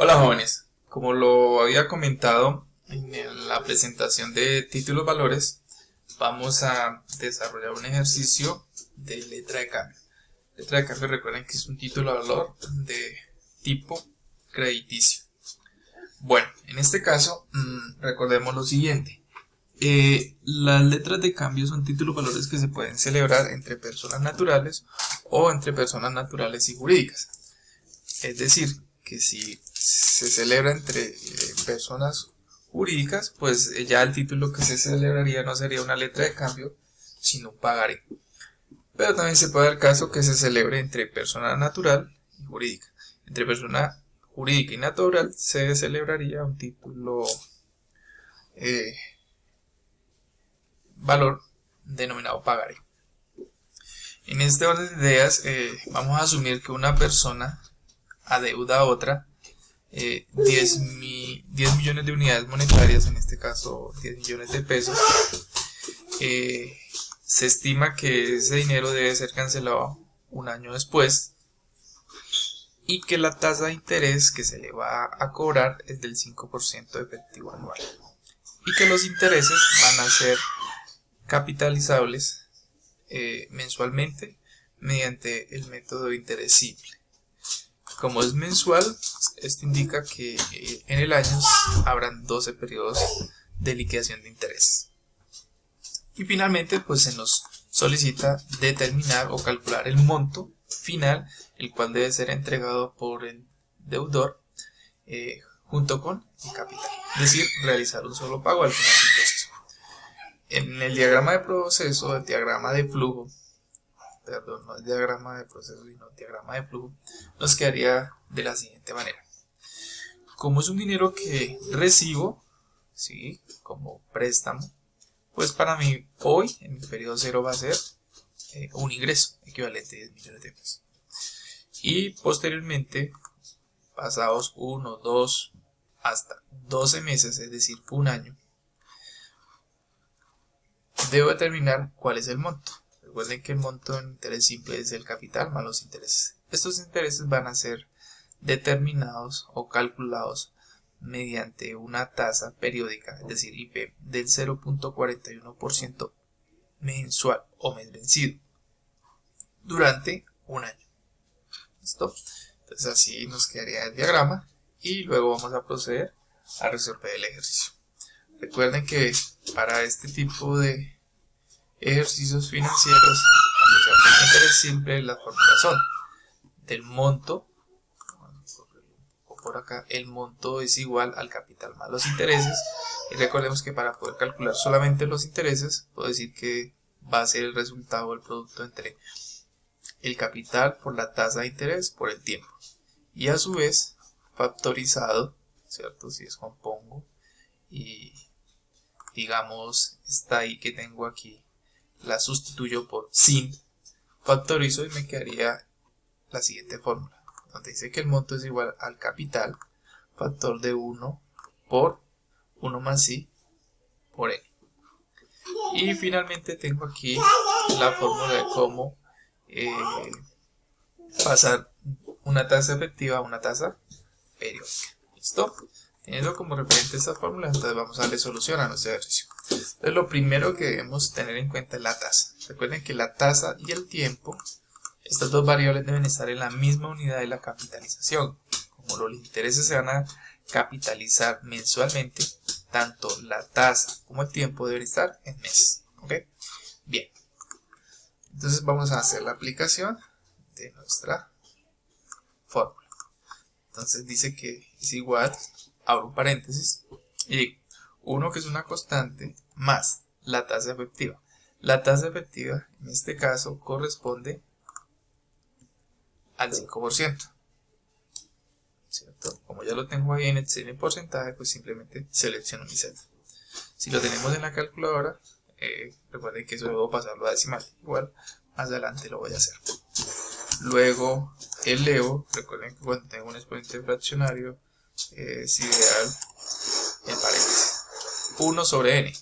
Hola jóvenes, como lo había comentado en la presentación de títulos valores, vamos a desarrollar un ejercicio de letra de cambio. Letra de cambio, recuerden que es un título valor de tipo crediticio. Bueno, en este caso, recordemos lo siguiente. Las letras de cambio son títulos valores que se pueden celebrar entre personas naturales o entre personas naturales y jurídicas. Es decir, que si se celebra entre personas jurídicas, pues ya el título que se celebraría no sería una letra de cambio, sino un pagaré. Pero también se puede dar el caso que se celebre entre persona natural y jurídica. Entre persona jurídica y natural se celebraría un título valor denominado pagaré. En este orden de ideas, vamos a asumir que una persona adeuda a otra 10 millones de unidades monetarias, en este caso 10 millones de pesos. Se estima que ese dinero debe ser cancelado un año después y que la tasa de interés que se le va a cobrar es del 5% efectivo anual y que los intereses van a ser capitalizables mensualmente mediante el método de interés simple. Como es mensual, esto indica que en el año habrán 12 periodos de liquidación de intereses. Y finalmente, pues se nos solicita determinar o calcular el monto final, el cual debe ser entregado por el deudor junto con el capital. Es decir, realizar un solo pago al final del proceso. En el diagrama de proceso, el diagrama de flujo, perdón, no es diagrama de proceso, sino diagrama de flujo, nos quedaría de la siguiente manera. Como es un dinero que recibo, ¿sí?, como préstamo, pues para mí hoy, en el periodo cero, va a ser un ingreso equivalente a 10 millones de pesos. Y posteriormente, pasados 1, 2, hasta 12 meses, es decir, un año, debo determinar cuál es el monto. Recuerden que el monto en interés simple es el capital más los intereses. Estos intereses van a ser determinados o calculados mediante una tasa periódica, es decir, IP, del 0.41% mensual o mes vencido durante un año. ¿Listo? Entonces así nos quedaría el diagrama y luego vamos a proceder a resolver el ejercicio. Recuerden que para este tipo de ejercicios financieros, cuando se aplica interés simple, las fórmulas son del monto, por acá, el monto es igual al capital más los intereses, y recordemos que para poder calcular solamente los intereses, puedo decir que va a ser el resultado del producto entre el capital por la tasa de interés por el tiempo, y a su vez factorizado, ¿cierto? Si descompongo y digamos esta y que tengo aquí la sustituyo por sin, factorizo y me quedaría la siguiente fórmula, donde dice que el monto es igual al capital, factor de 1 por 1 más i por n. Y finalmente tengo aquí la fórmula de cómo pasar una tasa efectiva a una tasa periódica. ¿Listo? Teniendo como referente esta fórmula, entonces vamos a darle solución a nuestro ejercicio. Entonces lo primero que debemos tener en cuenta es la tasa. Recuerden que la tasa y el tiempo, estas dos variables deben estar en la misma unidad de la capitalización. Como los intereses se van a capitalizar mensualmente, tanto la tasa como el tiempo deben estar en meses. ¿Ok? Bien. Entonces vamos a hacer la aplicación de nuestra fórmula. Entonces dice que es igual, abro un paréntesis, y digo 1, que es una constante, más la tasa efectiva. La tasa efectiva en este caso corresponde al 5%, ¿cierto? Como ya lo tengo ahí en el porcentaje, pues simplemente selecciono mi Z. Si lo tenemos en la calculadora, recuerden que eso debo pasarlo a decimal. Igual más adelante lo voy a hacer. Luego elevo, recuerden que cuando tengo un exponente fraccionario es ideal el paréntesis. 1 sobre n.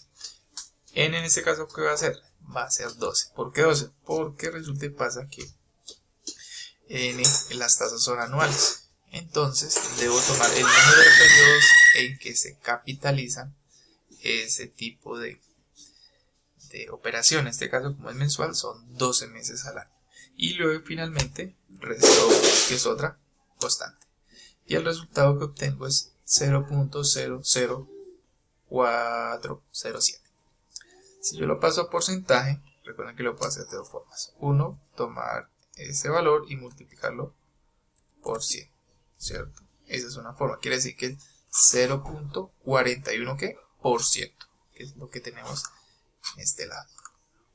N en este caso, ¿qué va a ser? Va a ser 12. ¿Por qué 12? Porque resulta y pasa que n, las tasas son anuales. entonces debo tomar el número de periodos en que se capitalizan ese tipo de operación. En este caso, como es mensual, son 12 meses al año. Y luego finalmente resto, que es otra constante. Y el resultado que obtengo es 0.00407. Si yo lo paso a porcentaje, recuerden que lo puedo hacer de dos formas. Uno, tomar ese valor y multiplicarlo por 100, ¿cierto? Esa es una forma. Quiere decir que es 0.41 ¿qué? Por ciento, que es lo que tenemos en este lado.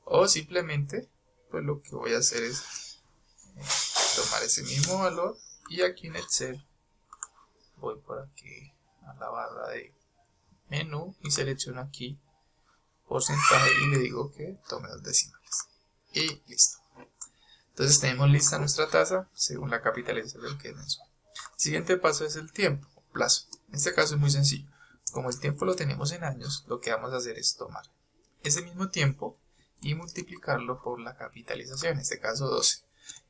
O simplemente, pues lo que voy a hacer es tomar ese mismo valor y aquí en Excel voy por aquí a la barra de menú y selecciono aquí porcentaje y le digo que tome dos decimales y listo. Entonces tenemos lista nuestra tasa según la capitalización que es mensual. El siguiente paso es el tiempo o plazo. En este caso es muy sencillo. Como el tiempo lo tenemos en años, lo que vamos a hacer es tomar ese mismo tiempo y multiplicarlo por la capitalización, en este caso 12.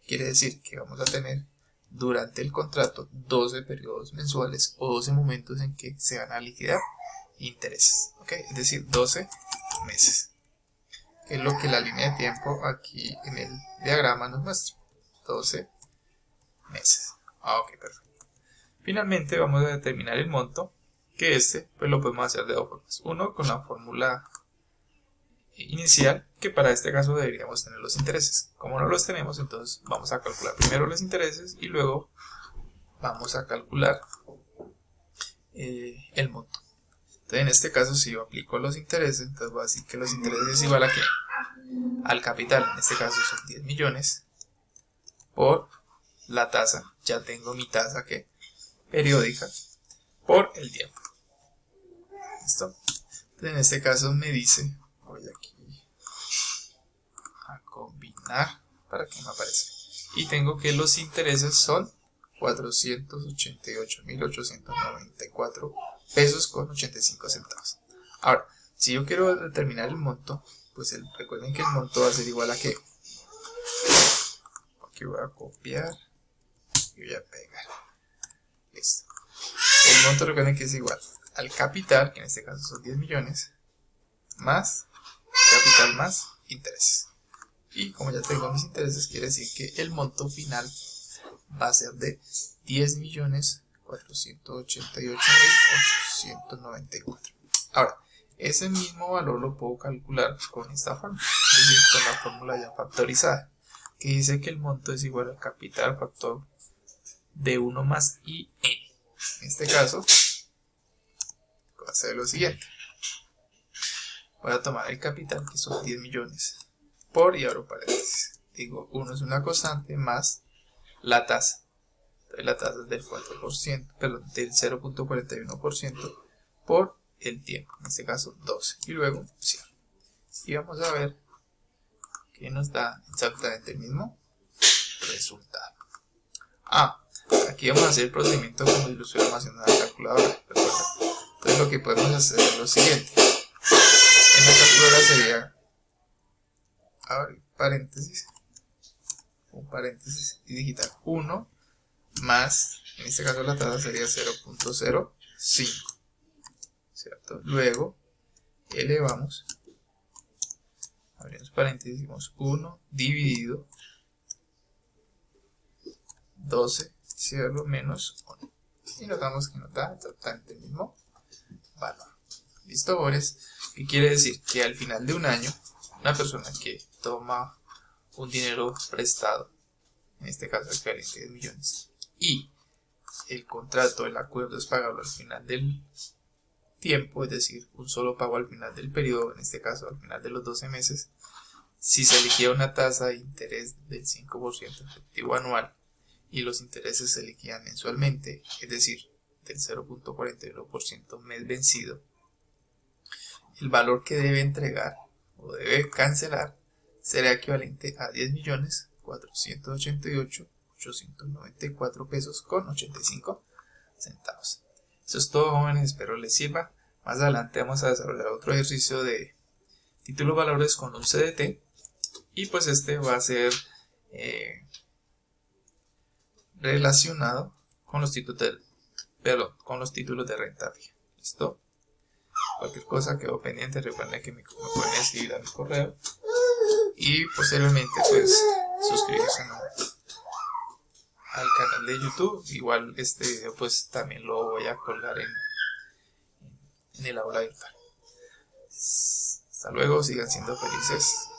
Quiere decir que vamos a tener durante el contrato 12 periodos mensuales o 12 momentos en que se van a liquidar intereses, ¿ok? Es decir, 12 meses, que es lo que la línea de tiempo aquí en el diagrama nos muestra, 12 meses. Ok, perfecto. Finalmente vamos a determinar el monto, que pues lo podemos hacer de dos formas. Uno, con la fórmula inicial, que para este caso deberíamos tener los intereses. Como no los tenemos, entonces vamos a calcular primero los intereses y luego vamos a calcular el monto. Entonces en este caso, si yo aplico los intereses, entonces voy a decir que los intereses es igual a ¿qué? Al capital, en este caso son 10 millones por la tasa, ya tengo mi tasa que periódica por el tiempo. ¿Listo? Entonces en este caso me dice, voy aquí a combinar para que me aparezca, y tengo que los intereses son 488.894 pesos con 85 centavos. Ahora, si yo quiero determinar el monto, pues recuerden que el monto va a ser igual a ¿qué? Aquí voy a copiar y voy a pegar. Listo. El monto, recuerden que es igual al capital, que en este caso son 10 millones, más capital más intereses. Y como ya tengo mis intereses, quiere decir que el monto final va a ser de 10.488.894. Ahora, ese mismo valor lo puedo calcular con esta fórmula, es decir, con la fórmula ya factorizada, que dice que el monto es igual al capital factor de 1 más IN. En este caso, voy a hacer lo siguiente. Voy a tomar el capital, que son 10 millones, por, y abro paréntesis. Digo, 1 es una constante más la tasa. Entonces la tasa es del 4%, perdón, del 0.41% por el tiempo, en este caso 12. Y luego cierro. Y vamos a ver que nos da exactamente el mismo resultado. Aquí vamos a hacer el procedimiento como si lo estuviéramos haciendo en la calculadora. ¿Recuerdan? Entonces lo que podemos hacer es lo siguiente. En la calculadora sería, abrir paréntesis, un paréntesis y digitar 1 más, en este caso la tasa sería 0.05, ¿cierto? Luego elevamos, abrimos paréntesis, decimos 1 dividido 12, cierro, menos 1. Y notamos que nos da exactamente el mismo valor. ¿Listo, Boris? ¿Qué quiere decir? Que al final de un año, una persona que toma un dinero prestado, en este caso el equivalente de 10 millones, y el contrato, el acuerdo es pagarlo al final del tiempo, es decir, un solo pago al final del periodo, en este caso al final de los 12 meses, si se liquida una tasa de interés del 5% efectivo anual y los intereses se liquidan mensualmente, es decir, del 0.41% mes vencido, el valor que debe entregar o debe cancelar será equivalente a 10.488.894 pesos con 85 centavos. Eso es todo, jóvenes, espero les sirva. Más adelante vamos a desarrollar otro ejercicio de títulos valores con un CDT y pues este va a ser relacionado con los títulos de renta fija. ¿Listo? Cualquier cosa quedó pendiente, recuerden que me pueden escribir a mi correo. Y posteriormente pues suscribirse al canal de YouTube. Igual este video pues también lo voy a colgar en el aula virtual. Hasta luego, sigan siendo felices.